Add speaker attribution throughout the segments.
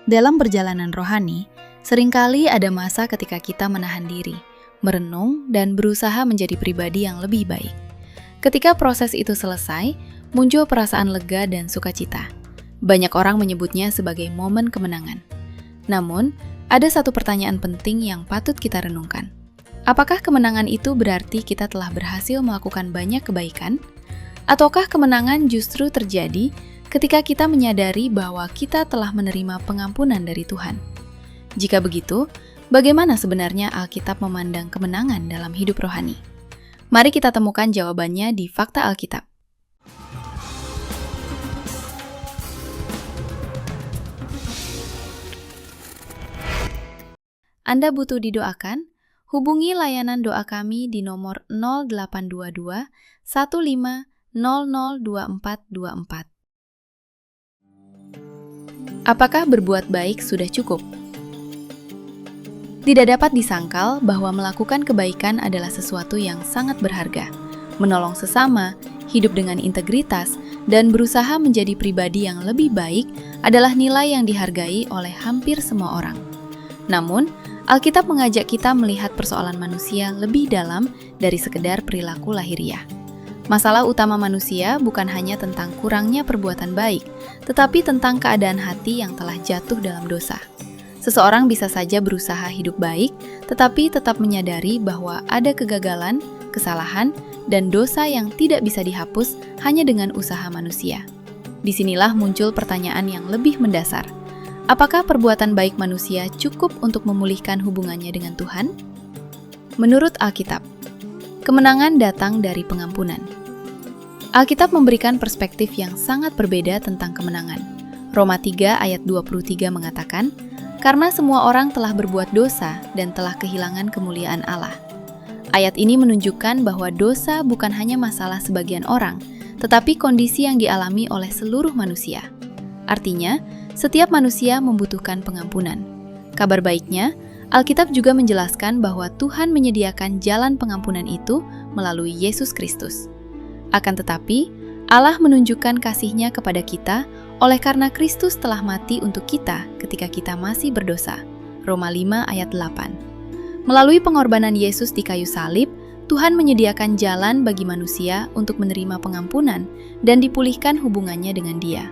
Speaker 1: Dalam perjalanan rohani, seringkali ada masa ketika kita menahan diri, merenung, dan berusaha menjadi pribadi yang lebih baik. Ketika proses itu selesai, muncul perasaan lega dan sukacita. Banyak orang menyebutnya sebagai momen kemenangan. Namun, ada satu pertanyaan penting yang patut kita renungkan. Apakah kemenangan itu berarti kita telah berhasil melakukan banyak kebaikan? Ataukah kemenangan justru terjadi ketika kita menyadari bahwa kita telah menerima pengampunan dari Tuhan? Jika begitu, bagaimana sebenarnya Alkitab memandang kemenangan dalam hidup rohani? Mari kita temukan jawabannya di Fakta Alkitab. Anda butuh didoakan? Hubungi layanan doa kami di nomor 0822 15 002424. Apakah berbuat baik sudah cukup? Tidak dapat disangkal bahwa melakukan kebaikan adalah sesuatu yang sangat berharga. Menolong sesama, hidup dengan integritas, dan berusaha menjadi pribadi yang lebih baik adalah nilai yang dihargai oleh hampir semua orang. Namun, Alkitab mengajak kita melihat persoalan manusia lebih dalam dari sekedar perilaku lahiriah. Masalah utama manusia bukan hanya tentang kurangnya perbuatan baik, tetapi tentang keadaan hati yang telah jatuh dalam dosa. Seseorang bisa saja berusaha hidup baik, tetapi tetap menyadari bahwa ada kegagalan, kesalahan, dan dosa yang tidak bisa dihapus hanya dengan usaha manusia. Disinilah muncul pertanyaan yang lebih mendasar. Apakah perbuatan baik manusia cukup untuk memulihkan hubungannya dengan Tuhan? Menurut Alkitab, kemenangan datang dari pengampunan. Alkitab memberikan perspektif yang sangat berbeda tentang kemenangan. Roma 3 ayat 23 mengatakan, "Karena semua orang telah berbuat dosa dan telah kehilangan kemuliaan Allah." Ayat ini menunjukkan bahwa dosa bukan hanya masalah sebagian orang, tetapi kondisi yang dialami oleh seluruh manusia. Artinya, setiap manusia membutuhkan pengampunan. Kabar baiknya, Alkitab juga menjelaskan bahwa Tuhan menyediakan jalan pengampunan itu melalui Yesus Kristus. Akan tetapi, Allah menunjukkan kasih-Nya kepada kita oleh karena Kristus telah mati untuk kita ketika kita masih berdosa. Roma 5 ayat 8. Melalui pengorbanan Yesus di kayu salib, Tuhan menyediakan jalan bagi manusia untuk menerima pengampunan dan dipulihkan hubungannya dengan Dia.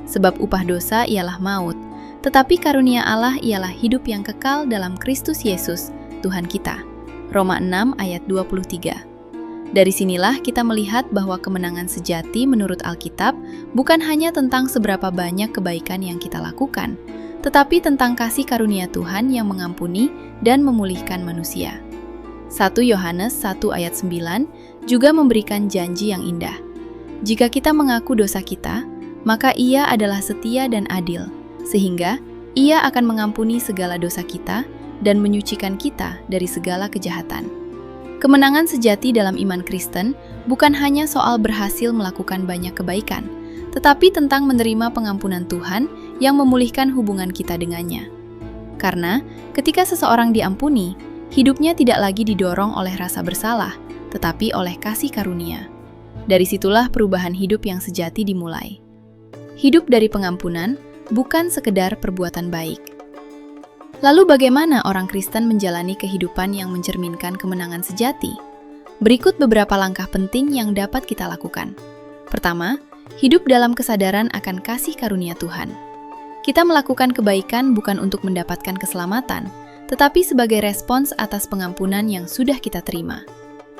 Speaker 1: Sebab upah dosa ialah maut, tetapi karunia Allah ialah hidup yang kekal dalam Kristus Yesus, Tuhan kita. Roma 6 ayat 23. Dari sinilah kita melihat bahwa kemenangan sejati menurut Alkitab bukan hanya tentang seberapa banyak kebaikan yang kita lakukan, tetapi tentang kasih karunia Tuhan yang mengampuni dan memulihkan manusia. 1 Yohanes 1 ayat 9 juga memberikan janji yang indah. Jika kita mengaku dosa kita, maka Ia adalah setia dan adil, sehingga Ia akan mengampuni segala dosa kita dan menyucikan kita dari segala kejahatan. Kemenangan sejati dalam iman Kristen bukan hanya soal berhasil melakukan banyak kebaikan, tetapi tentang menerima pengampunan Tuhan yang memulihkan hubungan kita dengannya. Karena ketika seseorang diampuni, hidupnya tidak lagi didorong oleh rasa bersalah, tetapi oleh kasih karunia. Dari situlah perubahan hidup yang sejati dimulai. Hidup dari pengampunan bukan sekedar perbuatan baik. Lalu bagaimana orang Kristen menjalani kehidupan yang mencerminkan kemenangan sejati? Berikut beberapa langkah penting yang dapat kita lakukan. Pertama, hidup dalam kesadaran akan kasih karunia Tuhan. Kita melakukan kebaikan bukan untuk mendapatkan keselamatan, tetapi sebagai respons atas pengampunan yang sudah kita terima.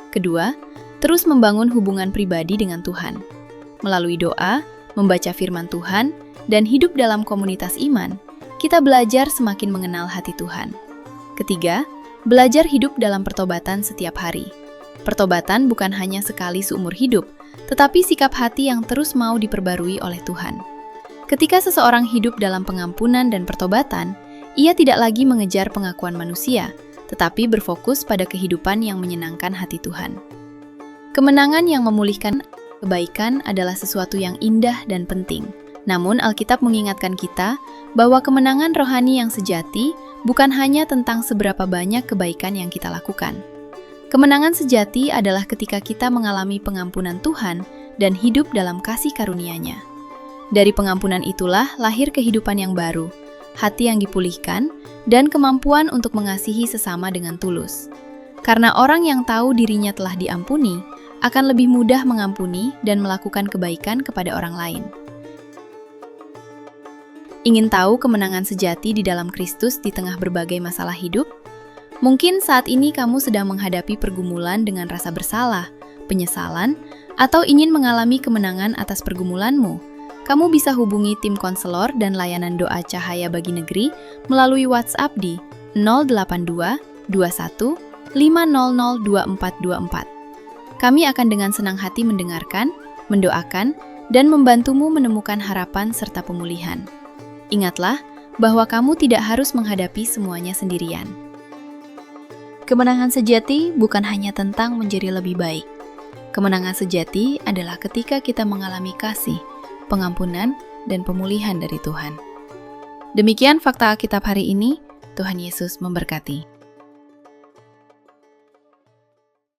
Speaker 1: Kedua, terus membangun hubungan pribadi dengan Tuhan. Melalui doa, membaca firman Tuhan, dan hidup dalam komunitas iman, kita belajar semakin mengenal hati Tuhan. Ketiga, belajar hidup dalam pertobatan setiap hari. Pertobatan bukan hanya sekali seumur hidup, tetapi sikap hati yang terus mau diperbarui oleh Tuhan. Ketika seseorang hidup dalam pengampunan dan pertobatan, ia tidak lagi mengejar pengakuan manusia, tetapi berfokus pada kehidupan yang menyenangkan hati Tuhan. Kemenangan yang memulihkan kebaikan adalah sesuatu yang indah dan penting. Namun Alkitab mengingatkan kita bahwa kemenangan rohani yang sejati bukan hanya tentang seberapa banyak kebaikan yang kita lakukan. Kemenangan sejati adalah ketika kita mengalami pengampunan Tuhan dan hidup dalam kasih karunia-Nya. Dari pengampunan itulah lahir kehidupan yang baru, hati yang dipulihkan, dan kemampuan untuk mengasihi sesama dengan tulus. Karena orang yang tahu dirinya telah diampuni, akan lebih mudah mengampuni dan melakukan kebaikan kepada orang lain. Ingin tahu kemenangan sejati di dalam Kristus di tengah berbagai masalah hidup? Mungkin saat ini kamu sedang menghadapi pergumulan dengan rasa bersalah, penyesalan, atau ingin mengalami kemenangan atas pergumulanmu. Kamu bisa hubungi tim konselor dan layanan doa Cahaya Bagi Negeri melalui WhatsApp di 082 21 500 2424. Kami akan dengan senang hati mendengarkan, mendoakan, dan membantumu menemukan harapan serta pemulihan. Ingatlah bahwa kamu tidak harus menghadapi semuanya sendirian. Kemenangan sejati bukan hanya tentang menjadi lebih baik. Kemenangan sejati adalah ketika kita mengalami kasih, pengampunan, dan pemulihan dari Tuhan. Demikian fakta Alkitab hari ini. Tuhan Yesus memberkati.